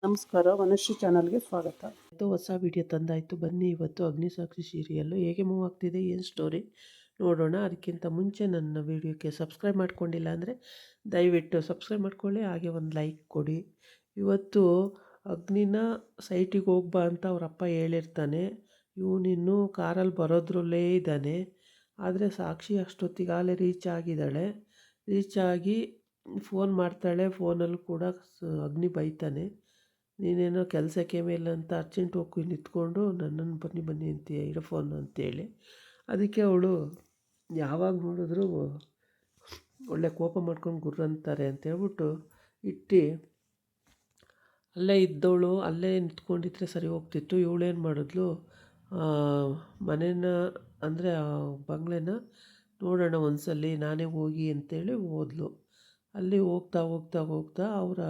ನಮಸ್ಕಾರ, ವನಶ್ರೀ ಚಾನಲ್ಗೆ ಸ್ವಾಗತ. ಹೊಸ ವಿಡಿಯೋ ತಂದಾಯಿತು. ಬನ್ನಿ ಇವತ್ತು ಅಗ್ನಿಸಾಕ್ಷಿ ಸೀರಿಯಲ್ಲು ಹೇಗೆ ಮೂವ್ ಆಗ್ತಿದೆ, ಏನು ಸ್ಟೋರಿ ನೋಡೋಣ. ಅದಕ್ಕಿಂತ ಮುಂಚೆ ನನ್ನ ವಿಡಿಯೋಕ್ಕೆ ಸಬ್ಸ್ಕ್ರೈಬ್ ಮಾಡ್ಕೊಂಡಿಲ್ಲ ಅಂದರೆ ದಯವಿಟ್ಟು ಸಬ್ಸ್ಕ್ರೈಬ್ ಮಾಡ್ಕೊಳ್ಳಿ, ಹಾಗೆ ಒಂದು ಲೈಕ್ ಕೊಡಿ. ಇವತ್ತು ಅಗ್ನಿನ ಸೈಟಿಗೆ ಹೋಗ್ಬಾ ಅಂತ ಅವರಪ್ಪ ಹೇಳಿರ್ತಾನೆ. ಇವನಿನ್ನೂ ಕಾರಲ್ಲಿ ಬರೋದ್ರಲ್ಲೇ ಇದ್ದಾನೆ. ಆದರೆ ಸಾಕ್ಷಿ ಅಷ್ಟೊತ್ತಿಗಾಲೇ ರೀಚ್ ಆಗಿದ್ದಾಳೆ. ರೀಚ್ ಆಗಿ ಫೋನ್ ಮಾಡ್ತಾಳೆ. ಫೋನಲ್ಲಿ ಕೂಡ ಅಗ್ನಿ ಬೈತಾನೆ, ನೀನೇನೋ ಕೆಲಸಕ್ಕೆ ಮೇಲೆ ಅಂತ ಅರ್ಜೆಂಟ್ ಹೋಗಿ ನಿಂತ್ಕೊಂಡು ನನ್ನನ್ನು ಬನ್ನಿ ಬನ್ನಿ ಅಂತೀಯ, ಇರೋ ಫೋನು ಅಂತೇಳಿ. ಅದಕ್ಕೆ ಅವಳು ಯಾವಾಗ ನೋಡಿದ್ರೂ ಒಳ್ಳೆ ಕೋಪ ಮಾಡ್ಕೊಂಡು ಗುರ್ರಂತಾರೆ ಅಂತೇಳ್ಬಿಟ್ಟು ಇಟ್ಟು ಅಲ್ಲೇ ಇದ್ದವಳು ಅಲ್ಲೇ ನಿಂತ್ಕೊಂಡಿದ್ರೆ ಸರಿ ಹೋಗ್ತಿತ್ತು. ಇವಳೇನು ಮಾಡಿದ್ಲು, ಮನೇನ ಅಂದರೆ ಬಂಗ್ಲೆನ ನೋಡೋಣ ಒಂದ್ಸಲಿ ನಾನೇ ಹೋಗಿ ಅಂತೇಳಿ ಹೋದ್ಲು. ಅಲ್ಲಿ ಹೋಗ್ತಾ ಹೋಗ್ತಾ ಹೋಗ್ತಾ ಅವರ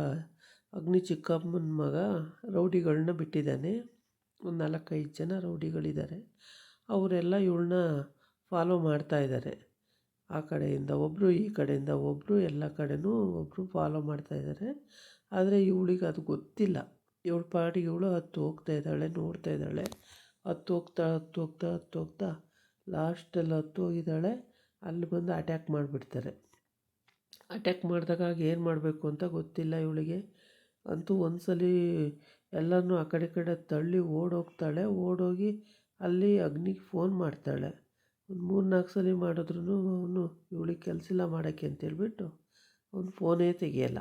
ಅಗ್ನಿ ಚಿಕ್ಕಮ್ಮನ ಮಗ ರೌಡಿಗಳನ್ನ ಬಿಟ್ಟಿದ್ದಾನೆ. ಒಂದು 4-5 ಜನ ರೌಡಿಗಳಿದ್ದಾರೆ. ಅವರೆಲ್ಲ ಇವಳನ್ನ ಫಾಲೋ ಮಾಡ್ತಾಯಿದ್ದಾರೆ. ಆ ಕಡೆಯಿಂದ ಒಬ್ಬರು, ಈ ಕಡೆಯಿಂದ ಒಬ್ಬರು, ಎಲ್ಲ ಕಡೆನೂ ಒಬ್ಬರು ಫಾಲೋ ಮಾಡ್ತಾಯಿದ್ದಾರೆ. ಆದರೆ ಇವಳಿಗೆ ಅದು ಗೊತ್ತಿಲ್ಲ. ಇವಳ ಪಾಡಿಗೆ ಇವಳು ಹತ್ತು ಹೋಗ್ತಾ ಇದ್ದಾಳೆ, ನೋಡ್ತಾ ಇದ್ದಾಳೆ. ಹತ್ತು ಹೋಗ್ತಾ ಲಾಸ್ಟಲ್ಲಿ ಹತ್ತು ಹೋಗಿದ್ದಾಳೆ. ಅಲ್ಲಿ ಬಂದು ಅಟ್ಯಾಕ್ ಮಾಡಿಬಿಡ್ತಾರೆ. ಅಟ್ಯಾಕ್ ಮಾಡಿದಾಗ ಏನು ಮಾಡಬೇಕು ಅಂತ ಗೊತ್ತಿಲ್ಲ ಇವಳಿಗೆ. ಅಂತೂ ಒಂದ್ಸಲ ಎಲ್ಲರನ್ನೂ ಆ ಕಡೆ ತಳ್ಳಿ ಓಡೋಗ್ತಾಳೆ. ಓಡೋಗಿ ಅಲ್ಲಿ ಅಗ್ನಿಗೆ ಫೋನ್ ಮಾಡ್ತಾಳೆ. ಒಂದು 3-4 ಸಲ ಮಾಡಿದ್ರೂ ಅವನು ಇವಳಿಗೆ ಕೆಲಸ ಇಲ್ಲ ಮಾಡೋಕ್ಕೆ ಅಂತೇಳ್ಬಿಟ್ಟು ಅವನು ಫೋನೇ ತೆಗಿಯಲ್ಲ.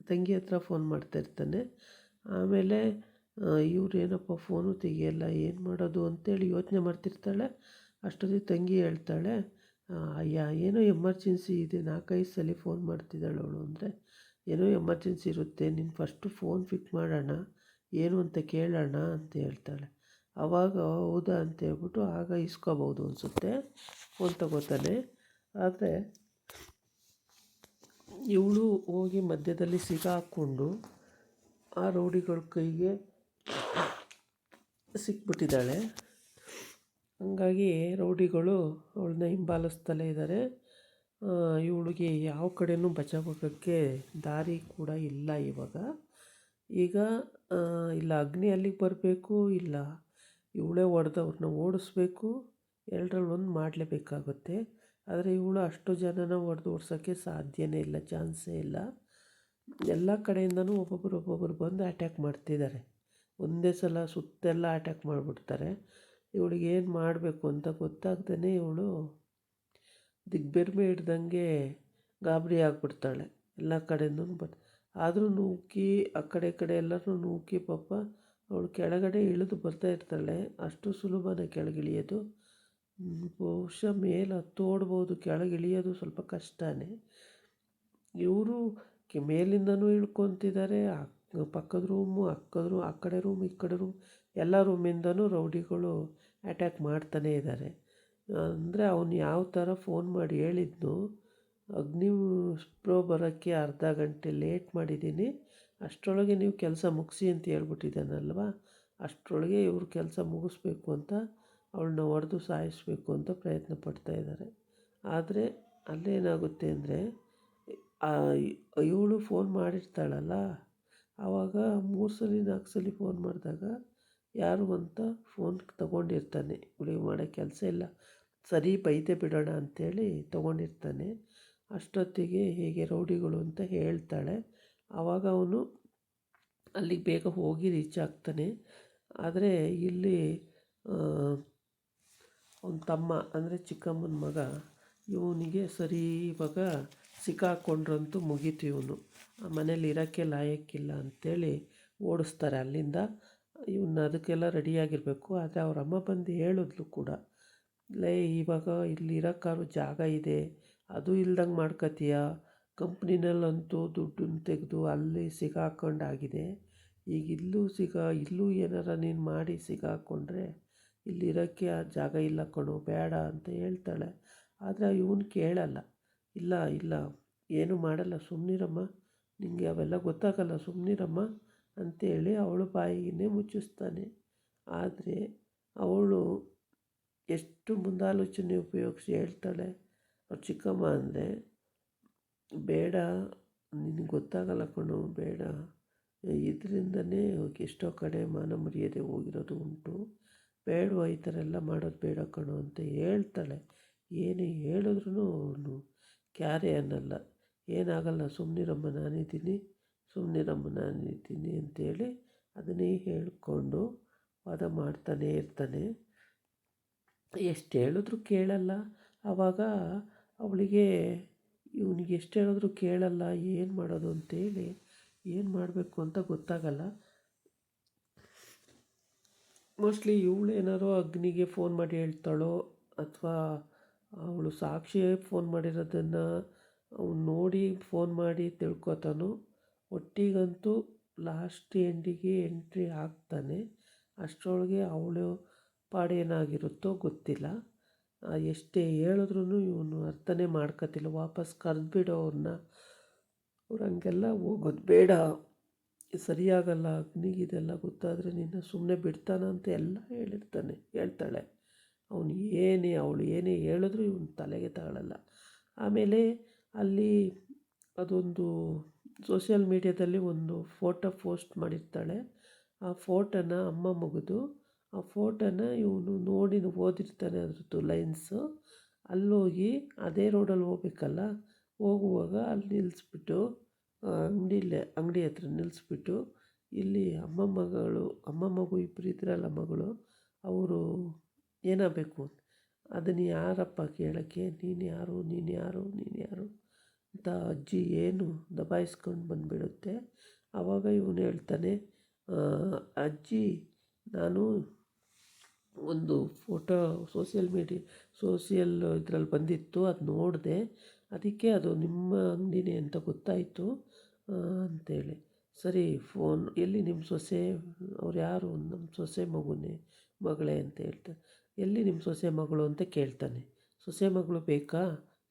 ತಂಗಿ ಹತ್ರ ಫೋನ್ ಮಾಡ್ತಾಯಿರ್ತಾನೆ. ಆಮೇಲೆ ಇವ್ರೇನಪ್ಪ ಫೋನು ತೆಗಿಯಲ್ಲ, ಏನು ಮಾಡೋದು ಅಂತೇಳಿ ಯೋಚನೆ ಮಾಡ್ತಿರ್ತಾಳೆ. ಅಷ್ಟೊತ್ತಿಗೆ ತಂಗಿ ಹೇಳ್ತಾಳೆ, ಅಯ್ಯ ಏನೋ ಎಮರ್ಜೆನ್ಸಿ ಇದೆ, 4-5 ಸಲ ಫೋನ್ ಮಾಡ್ತಿದ್ದಾಳೆ ಅವಳು. ಅಂದರೆ ಏನೋ ಎಮರ್ಜೆನ್ಸಿ ಇರುತ್ತೆ, ನೀನು ಫಸ್ಟು ಫೋನ್ ಪಿಕ್ ಮಾಡೋಣ, ಏನು ಅಂತ ಕೇಳೋಣ ಅಂತ ಹೇಳ್ತಾಳೆ. ಆವಾಗ ಹೌದಾ ಅಂತ ಹೇಳ್ಬಿಟ್ಟು ಆಗ ಇಸ್ಕೋಬೋದು ಅನಿಸುತ್ತೆ, ಫೋನ್ ತಗೋತಾನೆ. ಆದರೆ ಇವಳು ಹೋಗಿ ಮಧ್ಯದಲ್ಲಿ ಸಿಗಾಕ್ಕೊಂಡು ಆ ರೌಡಿಗಳ ಕೈಗೆ ಸಿಕ್ಬಿಟ್ಟಿದ್ದಾಳೆ. ಹಂಗಾಗಿ ರೌಡಿಗಳು ಅವಳನ್ನ ಹಿಂಬಾಲಿಸ್ತಲೇ ಇದ್ದಾರೆ. ಇವಳಿಗೆ ಯಾವ ಕಡೆಯೂ ಬಚಾವಾಗೋಕ್ಕೆ ದಾರಿ ಕೂಡ ಇಲ್ಲ ಇವಾಗ. ಈಗ ಇಲ್ಲ ಅಗ್ನಿ ಅಲ್ಲಿಗೆ ಬರಬೇಕು, ಇಲ್ಲ ಇವಳೇ ಹೊಡೆದವ್ರನ್ನ ಓಡಿಸ್ಬೇಕು, ಎರಡರಲ್ಲಿ ಒಂದು ಮಾಡಲೇಬೇಕಾಗುತ್ತೆ. ಆದರೆ ಇವಳು ಅಷ್ಟು ಜನನ ಓಡಿಸೋಕ್ಕೆ ಸಾಧ್ಯನೇ ಇಲ್ಲ, ಚಾನ್ಸೇ ಇಲ್ಲ. ಎಲ್ಲ ಕಡೆಯಿಂದನೂ ಒಬ್ಬೊಬ್ಬರು ಬಂದು ಅಟ್ಯಾಕ್ ಮಾಡ್ತಿದ್ದಾರೆ. ಒಂದೇ ಸಲ ಸುತ್ತೆಲ್ಲ ಅಟ್ಯಾಕ್ ಮಾಡಿಬಿಡ್ತಾರೆ. ಇವಳಿಗೆ ಏನು ಮಾಡಬೇಕು ಅಂತ ಗೊತ್ತಾಗ್ದೇ ಇವಳು ದಿಗ್ಬೆರ್ಮೆ ಹಿಡ್ದಂಗೆ ಗಾಬರಿ ಆಗಿಬಿಡ್ತಾಳೆ. ಎಲ್ಲ ಕಡೆಯೂ ಆದರೂ ನೂಕಿ ಆ ಕಡೆ ಎಲ್ಲರೂ ನೂಕಿ ಪಾಪ ಅವಳು ಕೆಳಗಡೆ ಇಳಿದು ಬರ್ತಾ ಇರ್ತಾಳೆ. ಅಷ್ಟು ಸುಲಭನೇ ಕೆಳಗಿಳಿಯೋದು. ಬಹುಶಃ ಮೇಲೆ ಹತ್ತೋಡ್ಬೋದು, ಕೆಳಗಿಳಿಯೋದು ಸ್ವಲ್ಪ ಕಷ್ಟನೇ. ಇವರು ಮೇಲಿಂದನೂ ಇಳ್ಕೊತಿದ್ದಾರೆ. ಪಕ್ಕದ ರೂಮು, ಆ ಕಡೆ ರೂಮ್, ಈ ಕಡೆ ರೂಮ್, ಎಲ್ಲ ರೂಮಿಂದನೂ ರೌಡಿಗಳು ಅಟ್ಯಾಕ್ ಮಾಡ್ತಾನೇ ಇದ್ದಾರೆ. ಅಂದರೆ ಅವನು ಯಾವ ಥರ ಫೋನ್ ಮಾಡಿ ಹೇಳಿದ್ನು, ಅಗ್ನಿ ಸ್ಪ್ರೋ ಬರೋಕ್ಕೆ ಅರ್ಧ ಗಂಟೆ ಲೇಟ್ ಮಾಡಿದ್ದೀನಿ, ಅಷ್ಟರೊಳಗೆ ನೀವು ಕೆಲಸ ಮುಗಿಸಿ ಅಂತ ಹೇಳ್ಬಿಟ್ಟಿದ್ದಾನಲ್ವ. ಅಷ್ಟರೊಳಗೆ ಇವರು ಕೆಲಸ ಮುಗಿಸ್ಬೇಕು ಅಂತ ಅವಳನ್ನ ಹೊಡೆದು ಸಾಯಿಸಬೇಕು ಅಂತ ಪ್ರಯತ್ನ ಪಡ್ತಾಯಿದ್ದಾರೆ. ಆದರೆ ಅಲ್ಲೇನಾಗುತ್ತೆ ಅಂದರೆ ಇವಳು ಫೋನ್ ಮಾಡಿರ್ತಾಳಲ್ಲ, ಆವಾಗ 3 ಸಲ 4 ಸಲ ಫೋನ್ ಮಾಡಿದಾಗ ಯಾರು ಅಂತ ಫೋನ್ ತೊಗೊಂಡಿರ್ತಾನೆ. ಇವಳಿಗೆ ಮಾಡೋ ಕೆಲಸ ಇಲ್ಲ, ಸರಿ ಬೈದೆ ಬಿಡೋಣ ಅಂಥೇಳಿ ತೊಗೊಂಡಿರ್ತಾನೆ. ಅಷ್ಟೊತ್ತಿಗೆ ಹೇಗೆ ರೌಡಿಗಳು ಅಂತ ಹೇಳ್ತಾಳೆ. ಆವಾಗ ಅವನು ಅಲ್ಲಿಗೆ ಬೇಗ ಹೋಗಿ ರೀಚ್ ಆಗ್ತಾನೆ. ಆದರೆ ಇಲ್ಲಿ ಅವನ ತಮ್ಮ ಅಂದರೆ ಚಿಕ್ಕಮ್ಮನ ಮಗ ಇವನಿಗೆ ಸರಿ ಇವಾಗ ಸಿಕ್ಕಾಕೊಂಡ್ರಂತೂ ಮುಗೀತು. ಇವನು ಮನೇಲಿ ಇರೋಕ್ಕೆ ಲಾಯಕ್ಕಿಲ್ಲ ಅಂಥೇಳಿ ಓಡಿಸ್ತಾರೆ ಅಲ್ಲಿಂದ. ಇವನ್ನ ಅದಕ್ಕೆಲ್ಲ ರೆಡಿಯಾಗಿರಬೇಕು. ಆದರೆ ಅವ್ರ ಅಮ್ಮ ಬಂದು ಹೇಳಿದ್ಲು ಕೂಡ, ಇವಾಗ ಇಲ್ಲಿ ಇರೋಕ್ಕಾದ್ರೂ ಜಾಗ ಇದೆ, ಅದು ಇಲ್ದಂಗೆ ಮಾಡ್ಕೊತೀಯ, ಕಂಪ್ನಿನಲ್ಲಂತೂ ದುಡ್ಡನ್ನು ತೆಗೆದು ಅಲ್ಲಿ ಸಿಗಾಕೊಂಡಾಗಿದೆ, ಈಗ ಇಲ್ಲೂ ಏನಾರ ನೀನು ಮಾಡಿ ಸಿಗಾಕೊಂಡ್ರೆ ಇಲ್ಲಿರೋಕ್ಕೆ ಆ ಜಾಗ ಇಲ್ಲ ಕಣೋ, ಬೇಡ ಅಂತ ಹೇಳ್ತಾಳೆ. ಆದರೆ ಇವನು ಕೇಳಲ್ಲ. ಇಲ್ಲ ಏನೂ ಮಾಡಲ್ಲ, ಸುಮ್ಮನಿರಮ್ಮ, ನಿನಗೆ ಅವೆಲ್ಲ ಗೊತ್ತಾಗಲ್ಲ, ಸುಮ್ಮನಿರಮ್ಮ ಅಂಥೇಳಿ ಅವಳು ಬಾಯಿಗೆ ಮುಚ್ಚಿಸ್ತಾನೆ. ಆದರೆ ಅವಳು ಎಷ್ಟು ಮುಂದಾಲೋಚನೆ ಉಪಯೋಗಿಸಿ ಹೇಳ್ತಾಳೆ. ಅವ್ರ ಚಿಕ್ಕಮ್ಮ ಅಂದರೆ, ಬೇಡ ನಿನಗೆ ಗೊತ್ತಾಗಲ್ಲ ಕಣೋ, ಬೇಡ, ಇದರಿಂದನೇ ಎಷ್ಟೋ ಕಡೆ ಮಾನ ಮರ್ಯಾದೆ ಹೋಗಿರೋದು ಉಂಟು. ಬೇಡವಾ ಈ ಥರ ಎಲ್ಲ ಮಾಡೋದು ಬೇಡ ಕಣೋ ಅಂತ ಹೇಳ್ತಾಳೆ. ಏನೇ ಹೇಳಿದ್ರೂ ಅವನು ಕ್ಯಾರೆ ಅನ್ನಲ್ಲ. ಏನಾಗಲ್ಲ ಸುಮ್ಮನಿರಮ್ಮ ನಾನಿದ್ದೀನಿ ಅಂತೇಳಿ ಅದನ್ನೇ ಹೇಳಿಕೊಂಡು ವಾದ ಮಾಡ್ತಾನೇ ಇರ್ತಾನೆ. ಎಷ್ಟು ಹೇಳಿದ್ರು ಕೇಳಲ್ಲ. ಆವಾಗ ಅವಳಿಗೆ ಇವನಿಗೆ ಎಷ್ಟು ಹೇಳಿದ್ರು ಕೇಳಲ್ಲ, ಏನು ಮಾಡೋದು ಅಂತೇಳಿ ಏನು ಮಾಡಬೇಕು ಅಂತ ಗೊತ್ತಾಗಲ್ಲ. ಮೋಸ್ಟ್ಲಿ ಇವಳೇನಾರೋ ಅಗ್ನಿಗೆ ಫೋನ್ ಮಾಡಿ ಹೇಳ್ತಾಳೋ ಅಥವಾ ಅವಳು ಸಾಕ್ಷಿ ಫೋನ್ ಮಾಡಿರೋದನ್ನು ಅವ್ನು ನೋಡಿ ಫೋನ್ ಮಾಡಿ ತಿಳ್ಕೊತಾನೋ. ಒಟ್ಟಿಗಂತೂ ಲಾಸ್ಟ್ ಎಂಡಿಗೆ ಎಂಟ್ರಿ ಆಗ್ತಾನೆ. ಅಷ್ಟರೊಳಗೆ ಅವಳು ಪಾಡೇನಾಗಿರುತ್ತೋ ಗೊತ್ತಿಲ್ಲ. ಎಷ್ಟೇ ಹೇಳಿದ್ರೂ ಇವನು ಅರ್ಥನೇ ಮಾಡ್ಕೊತಿಲ್ಲ. ವಾಪಸ್ ಕರೆದ್ಬಿಡೋ ಅವ್ರನ್ನ, ಅವ್ರು ಹಂಗೆಲ್ಲ ಹೋಗೋದು ಬೇಡ, ಸರಿಯಾಗಲ್ಲ, ಅಗ್ನಿಗಿದೆಲ್ಲ ಗೊತ್ತಾದರೆ ನಿನ್ನ ಸುಮ್ಮನೆ ಬಿಡ್ತಾನ ಅಂತ ಎಲ್ಲ ಹೇಳ್ತಾಳೆ. ಅವಳು ಏನೇ ಹೇಳಿದ್ರು ಇವನು ತಲೆಗೆ ತಗೊಳ್ಳಲ್ಲ. ಆಮೇಲೆ ಅಲ್ಲಿ ಅದೊಂದು ಸೋಷಿಯಲ್ ಮೀಡ್ಯಾದಲ್ಲಿ ಒಂದು ಫೋಟೋ ಪೋಸ್ಟ್ ಮಾಡಿರ್ತಾಳೆ. ಆ ಫೋಟೋನ ಅಮ್ಮ ಮಗದು. ಆ ಫೋಟೋನ ಇವನು ನೋಡಿ ಓದಿರ್ತಾನೆ ಅದ್ರದ್ದು ಲೈನ್ಸು. ಅಲ್ಲೋಗಿ ಅದೇ ರೋಡಲ್ಲಿ ಹೋಗ್ಬೇಕಲ್ಲ, ಹೋಗುವಾಗ ಅಲ್ಲಿ ನಿಲ್ಲಿಸ್ಬಿಟ್ಟು ಅಂಗಡಿ ಹತ್ರ ನಿಲ್ಲಿಸ್ಬಿಟ್ಟು, ಇಲ್ಲಿ ಅಮ್ಮ ಮಗು ಇಬ್ಬರು ಇದ್ರಲ್ಲ ಮಗಳು, ಅವರು ಏನಾಗಬೇಕು, ಅದನ್ನು ಯಾರಪ್ಪ ಕೇಳೋಕ್ಕೆ, ನೀನು ಯಾರು ಅಂತ ಅಜ್ಜಿ ಏನು ದಬಾಯಿಸ್ಕೊಂಡು ಬಂದುಬಿಡುತ್ತೆ. ಆವಾಗ ಇವನು ಹೇಳ್ತಾನೆ, ಅಜ್ಜಿ ನಾನು ಒಂದು ಫೋಟೋ ಸೋಷಿಯಲ್ ಇದರಲ್ಲಿ ಬಂದಿತ್ತು, ಅದು ನೋಡಿದೆ, ಅದಕ್ಕೆ ಅದು ನಿಮ್ಮ ಅಂಗಡಿನೇ ಅಂತ ಗೊತ್ತಾಯಿತು ಅಂತೇಳಿ. ಸರಿ, ಫೋನ್ ಎಲ್ಲಿ ನಿಮ್ಮ ಸೊಸೆ, ಅವ್ರು ಯಾರು, ನಮ್ಮ ಸೊಸೆ ಮಗಳೇ ಅಂತ ಹೇಳ್ತಾರೆ. ಎಲ್ಲಿ ನಿಮ್ಮ ಸೊಸೆ ಮಗಳು ಅಂತ ಕೇಳ್ತಾನೆ. ಸೊಸೆ ಮಗಳು ಬೇಕಾ,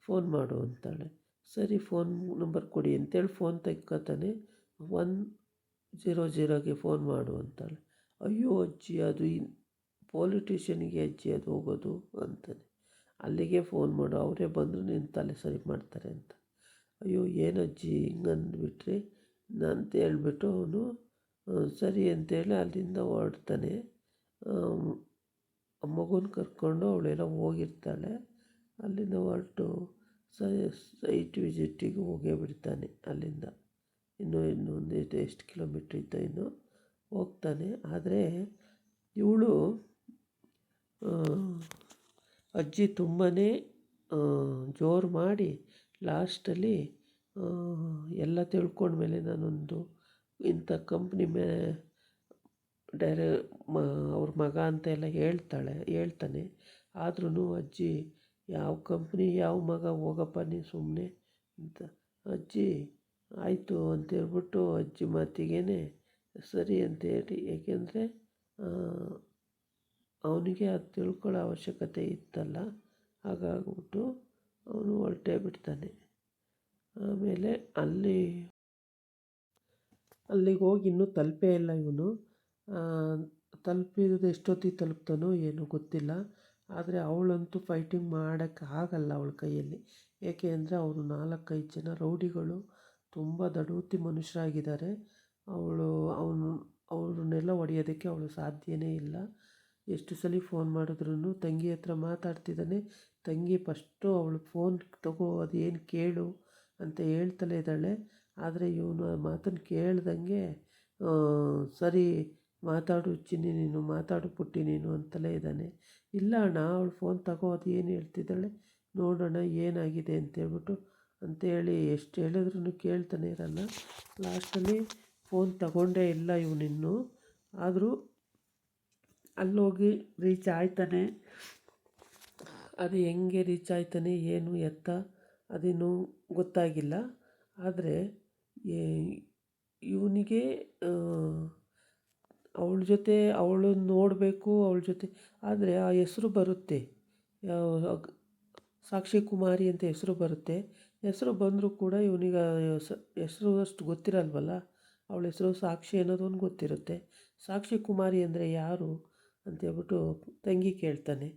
ಫೋನ್ ಮಾಡು ಅಂತಾಳೆ. ಸರಿ, ಫೋನ್ ನಂಬರ್ ಕೊಡಿ ಅಂತೇಳಿ ಫೋನ್ ತೆಗ್ಕೊತಾನೆ. 100ಗೆ ಫೋನ್ ಮಾಡು ಅಂತಾಳೆ. ಅಯ್ಯೋ ಅಜ್ಜಿ, ಅದು ಪೊಲಿಟಿಷಿಯನಿಗೆ ಅಜ್ಜಿ ಅದು ಹೋಗೋದು ಅಂತಾನೆ. ಅಲ್ಲಿಗೆ ಫೋನ್ ಮಾಡು, ಅವರೇ ಬಂದರು ನಿನ್ನ ತಲೆ ಸರಿ ಮಾಡ್ತಾರೆ ಅಂತ. ಅಯ್ಯೋ ಏನಜ್ಜಿ ಹಿಂಗಂದ್ಬಿಟ್ರಿ ಅಂತ ಹೇಳ್ಬಿಟ್ಟು ಅವನು ಸರಿ ಅಂತೇಳಿ ಅಲ್ಲಿಂದ ಹೊರಡ್ತಾನೆ. ಮಗುನ ಕರ್ಕೊಂಡು ಅವಳೆಲ್ಲ ಹೋಗಿರ್ತಾಳೆ. ಅಲ್ಲಿಂದ ಹೊರಟು ಸೈಟ್ ವಿಸಿಟ್ಟಿಗೆ ಹೋಗೇ ಬಿಡ್ತಾನೆ. ಅಲ್ಲಿಂದ ಇನ್ನೊಂದು ಎಷ್ಟು ಕಿಲೋಮೀಟ್ರ್ ಇದ್ದೋ ಹೋಗ್ತಾನೆ. ಆದರೆ ಇವಳು ಅಜ್ಜಿ ತುಂಬಾ ಜೋರು ಮಾಡಿ ಲಾಸ್ಟಲ್ಲಿ ಎಲ್ಲ ತಿಳ್ಕೊಂಡ್ಮೇಲೆ ನಾನೊಂದು ಇಂಥ ಕಂಪ್ನಿ ಅವ್ರ ಮಗ ಅಂತ ಎಲ್ಲ ಹೇಳ್ತಾನೆ. ಆದ್ರೂ ಅಜ್ಜಿ ಯಾವ ಕಂಪ್ನಿ ಯಾವ ಮಗ, ಹೋಗಪ್ಪ ನೀನು ಸುಮ್ಮನೆ ಅಂತ. ಅಜ್ಜಿ ಆಯಿತು ಅಂತೇಳ್ಬಿಟ್ಟು ಅಜ್ಜಿ ಮಾತಿಗೇ ಸರಿ ಅಂತೇಳಿ, ಏಕೆಂದರೆ ಅವನಿಗೆ ಅದು ತಿಳ್ಕೊಳ್ಳೋ ಅವಶ್ಯಕತೆ ಇತ್ತಲ್ಲ, ಹಾಗಾಗ್ಬಿಟ್ಟು ಅವನು ಹೊರಟೇ ಬಿಡ್ತಾನೆ. ಆಮೇಲೆ ಅಲ್ಲಿಗೆ ಹೋಗಿ ಇನ್ನೂ ತಲುಪೇ ಇಲ್ಲ ಇವನು. ತಲುಪಿರೋದು ಎಷ್ಟೊತ್ತಿಗೆ ತಲುಪ್ತಾನೋ ಏನೋ ಗೊತ್ತಿಲ್ಲ. ಆದರೆ ಅವಳಂತೂ ಫೈಟಿಂಗ್ ಮಾಡೋಕ್ಕೆ ಆಗಲ್ಲ ಅವಳ ಕೈಯಲ್ಲಿ. ಏಕೆ ಅಂದರೆ ಅವರು 4-5 ಜನ ರೌಡಿಗಳು ತುಂಬ ದಡೂತಿ ಮನುಷ್ಯರಾಗಿದ್ದಾರೆ. ಅವ್ರನ್ನೆಲ್ಲ ಹೊಡೆಯೋದಕ್ಕೆ ಅವಳು ಸಾಧ್ಯವೇ ಇಲ್ಲ. ಎಷ್ಟು ಸಲ ಫೋನ್ ಮಾಡಿದ್ರೂ ತಂಗಿ ಹತ್ರ ಮಾತಾಡ್ತಿದ್ದಾನೆ. ತಂಗಿ ಫಸ್ಟು ಅವಳು ಫೋನ್ ತಗೋ, ಅದೇನು ಕೇಳು ಅಂತ ಹೇಳ್ತಲೇ ಇದ್ದಾಳೆ. ಆದರೆ ಇವನು ಆ ಮಾತನ್ನು ಕೇಳ್ದಂಗೆ ಸರಿ ಮಾತಾಡು ಚಿನ್ನಿ, ಮಾತಾಡು ಪುಟ್ಟಿ ನೀನು ಅಂತಲೇ ಇದ್ದಾನೆ. ಇಲ್ಲ ಅಣ್ಣ, ಅವಳು ಫೋನ್ ತಗೋ, ಅದು ಏನು ಹೇಳ್ತಿದ್ದಾಳೆ ನೋಡೋಣ ಏನಾಗಿದೆ ಅಂತೇಳಿ ಎಷ್ಟು ಹೇಳಿದ್ರೂ ಕೇಳ್ತಾನೆ ಇರಲ್ಲ. ಲಾಸ್ಟಲ್ಲಿ ಫೋನ್ ತಗೊಂಡೇ ಇಲ್ಲ ಇವನಿನ್ನು. ಆದರೂ ಅಲ್ಲೋಗಿ ರೀಚ್ ಆಯ್ತಾನೆ. ಅದು ಹೆಂಗೆ ರೀಚ್ ಆಯ್ತಾನೆ ಏನು ಎತ್ತ ಅದೇನು ಗೊತ್ತಾಗಿಲ್ಲ. ಆದರೆ ಇವನಿಗೆ ಅವಳ ಜೊತೆ ಅವಳನ್ನು ನೋಡಬೇಕು, ಅವಳ ಜೊತೆ. ಆದರೆ ಆ ಹೆಸರು ಬರುತ್ತೆ, ಸಾಕ್ಷಿ ಕುಮಾರಿ ಅಂತ ಹೆಸರು ಬರುತ್ತೆ. ಹೆಸರು ಬಂದರೂ ಕೂಡ ಇವನಿಗೆ ಹೆಸರು ಅಷ್ಟು ಗೊತ್ತಿರಲ್ವಲ್ಲ. ಅವಳ ಹೆಸರು ಸಾಕ್ಷಿ ಅನ್ನೋದೊಂದು ಗೊತ್ತಿರುತ್ತೆ. ಸಾಕ್ಷಿ ಕುಮಾರಿ ಅಂದರೆ ಯಾರು ಅಂತೇಳ್ಬಿಟ್ಟು ತಂಗಿ ಕೇಳ್ತಾನೆ.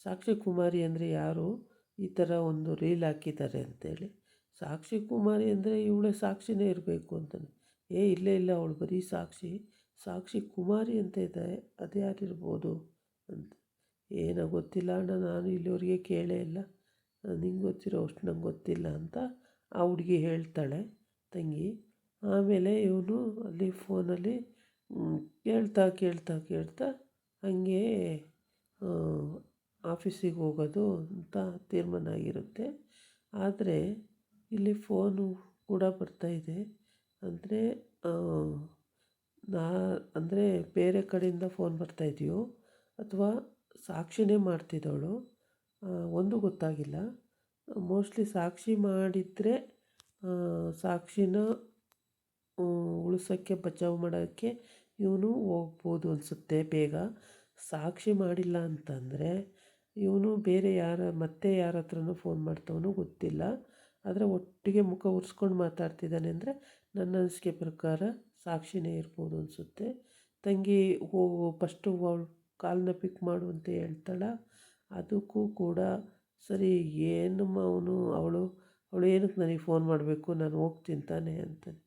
ಸಾಕ್ಷಿ ಕುಮಾರಿ ಅಂದರೆ ಯಾರು, ಈ ಥರ ಒಂದು ರೀಲ್ ಹಾಕಿದ್ದಾರೆ ಅಂತೇಳಿ. ಸಾಕ್ಷಿ ಕುಮಾರಿ ಅಂದರೆ ಇವಳೇ ಸಾಕ್ಷಿನೇ ಇರಬೇಕು ಅಂತಾನೆ. ಇಲ್ಲೇ ಇಲ್ಲ ಅವಳು ಬರೀ ಸಾಕ್ಷಿ ಸಾಕ್ಷಿ ಕುಮಾರಿ ಅಂತ ಇದೆ, ಅದು ಯಾರಿರ್ಬೋದು ಅಂತ. ಏನೋ ಗೊತ್ತಿಲ್ಲ ಅಣ್ಣ, ನಾನು ಇಲ್ಲಿವರೆಗೆ ಕೇಳೇ ಇಲ್ಲ, ನಿಂಗೆ ಗೊತ್ತಿರೋ ಅಷ್ಟು ನಂಗೆ ಗೊತ್ತಿಲ್ಲ ಅಂತ ಆ ಹುಡುಗಿ ಹೇಳ್ತಾಳೆ ತಂಗಿ. ಆಮೇಲೆ ಇವನು ಅಲ್ಲಿ ಫೋನಲ್ಲಿ ಕೇಳ್ತಾ ಕೇಳ್ತಾ ಕೇಳ್ತಾ ಹಾಗೆ ಆಫೀಸಿಗೆ ಹೋಗೋದು ಅಂತ ತೀರ್ಮಾನ ಆಗಿರುತ್ತೆ. ಆದರೆ ಇಲ್ಲಿ ಫೋನು ಕೂಡ ಬರ್ತಾಯಿದೆ. ಅಂದರೆ ಅಂದರೆ ಬೇರೆ ಕಡೆಯಿಂದ ಫೋನ್ ಬರ್ತಾಯಿದೆಯೋ ಅಥವಾ ಸಾಕ್ಷಿನೇ ಮಾಡ್ತಿದ್ದವಳು ಒಂದು ಗೊತ್ತಾಗಿಲ್ಲ. ಮೋಸ್ಟ್ಲಿ ಸಾಕ್ಷಿ ಮಾಡಿದರೆ ಸಾಕ್ಷಿನ ಉಳಿಸೋಕ್ಕೆ ಬಚಾವ್ ಮಾಡೋಕ್ಕೆ ಇವನು ಹೋಗ್ಬೋದು ಅನಿಸುತ್ತೆ ಬೇಗ. ಸಾಕ್ಷಿ ಮಾಡಿಲ್ಲ ಅಂತಂದರೆ ಇವನು ಬೇರೆ ಮತ್ತೆ ಯಾರ ಹತ್ರನೂ ಫೋನ್ ಮಾಡ್ತವನೋ ಗೊತ್ತಿಲ್ಲ. ಆದರೆ ಒಟ್ಟಿಗೆ ಮುಖ ಉರ್ಸ್ಕೊಂಡು ಮಾತಾಡ್ತಿದ್ದಾನೆ ಅಂದರೆ ನನ್ನ ಅನಿಸಿಕೆ ಪ್ರಕಾರ ಸಾಕ್ಷಿನೇ ಇರ್ಬೋದು ಅನಿಸುತ್ತೆ. ತಂಗಿ ಫಸ್ಟು ಅವಳು ಕಾಲನ್ನ ಪಿಕ್ ಮಾಡು ಅಂತ ಹೇಳ್ತಾಳೆ. ಅದಕ್ಕೂ ಕೂಡ ಸರಿ ಏನಮ್ಮ ಅವಳು ಏನಕ್ಕೆ ನನಗೆ ಫೋನ್ ಮಾಡಬೇಕು, ನಾನು ಹೋಗ್ತೀನಿ ತಾನೆ ಅಂತಾನೆ.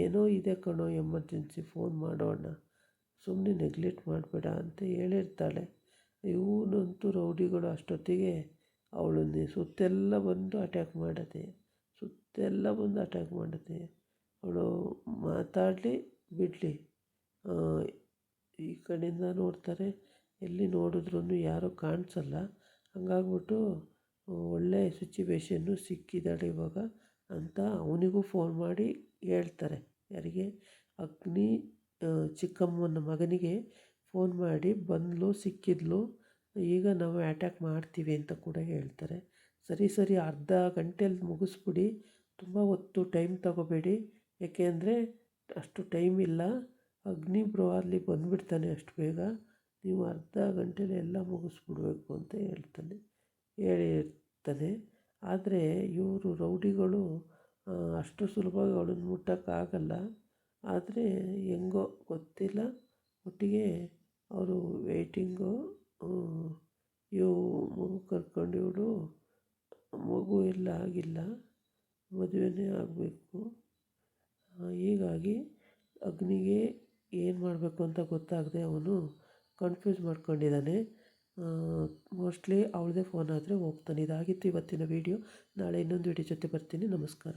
ಏನೋ ಇದೆ ಕಣೋ ಎಮರ್ಜೆನ್ಸಿ, ಫೋನ್ ಮಾಡೋಣ, ಸುಮ್ಮನೆ ನೆಗ್ಲೆಕ್ಟ್ ಮಾಡಬೇಡ ಅಂತ ಹೇಳಿರ್ತಾಳೆ. ಇವನಂತೂ ರೌಡಿಗಳು ಅಷ್ಟೊತ್ತಿಗೆ ಅವಳನ್ನೇ ಸುತ್ತೆಲ್ಲ ಬಂದು ಅಟ್ಯಾಕ್ ಮಾಡೋದೆ. ಅವಳು ಮಾತಾಡಲಿ ಬಿಡಲಿ, ಈ ಕಡೆಯಿಂದ ನೋಡ್ತಾರೆ, ಎಲ್ಲಿ ನೋಡಿದ್ರೂ ಯಾರೂ ಕಾಣಿಸಲ್ಲ. ಹಂಗಾಗ್ಬಿಟ್ಟು ಒಳ್ಳೆ ಸಿಚುವೇಶನ್ನು ಸಿಕ್ಕಿದ್ದಾಳೆ ಇವಾಗ ಅಂತ ಅವನಿಗೂ ಫೋನ್ ಮಾಡಿ ಹೇಳ್ತಾರೆ. ಯಾರಿಗೆ? ಅಗ್ನಿ ಚಿಕ್ಕಮ್ಮನ ಮಗನಿಗೆ ಫೋನ್ ಮಾಡಿ ಬಂದಳು, ಸಿಕ್ಕಿದ್ಲು, ಈಗ ನಾವು ಅಟ್ಯಾಕ್ ಮಾಡ್ತೀವಿ ಅಂತ ಕೂಡ ಹೇಳ್ತಾರೆ. ಸರಿ ಅರ್ಧ ಗಂಟೆಯಲ್ಲಿ ಮುಗಿಸ್ಬಿಡಿ, ತುಂಬ ಹೊತ್ತು ಟೈಮ್ ತಗೋಬೇಡಿ, ಏಕೆಂದರೆ ಅಷ್ಟು ಟೈಮ್ ಇಲ್ಲ, ಅಗ್ನಿ ಬ್ರೋ ಅಲ್ಲಿ ಬಂದುಬಿಡ್ತಾನೆ ಅಷ್ಟು ಬೇಗ, ನೀವು ಅರ್ಧ ಗಂಟೆಯಲ್ಲಿ ಎಲ್ಲ ಮುಗಿಸ್ಬಿಡ್ಬೇಕು ಅಂತ ಹೇಳಿರ್ತಾನೆ. ಆದರೆ ಇವರು ರೌಡಿಗಳು ಅಷ್ಟು ಸುಲಭವಾಗಿ ಅವಳನ್ನು ಮುಟ್ಟೋಕ್ಕಾಗಲ್ಲ. ಆದರೆ ಹೆಂಗೋ ಗೊತ್ತಿಲ್ಲ, ಒಟ್ಟಿಗೆ ಅವರು ವೆಯ್ಟಿಂಗು. ಮಗು ಕರ್ಕೊಂಡು ಇವಳು, ಮಗು ಎಲ್ಲ ಆಗಿಲ್ಲ, ಮದುವೆನೇ ಆಗಬೇಕು. ಹೀಗಾಗಿ ಅಗ್ನಿಗೆ ಏನು ಮಾಡಬೇಕು ಅಂತ ಗೊತ್ತಾಗದೆ ಅವನು ಕನ್ಫ್ಯೂಸ್ ಮಾಡ್ಕೊಂಡಿದ್ದಾನೆ. ಮೋಸ್ಟ್ಲಿ ಅವಳದೇ ಫೋನ್ ಆದರೆ ಹೋಗ್ತಾನೆ. ಇದಾಗಿತ್ತು ಇವತ್ತಿನ ವೀಡಿಯೋ. ನಾಳೆ ಇನ್ನೊಂದು ವೀಡಿಯೋ ಜೊತೆ ಬರ್ತೀನಿ. ನಮಸ್ಕಾರ.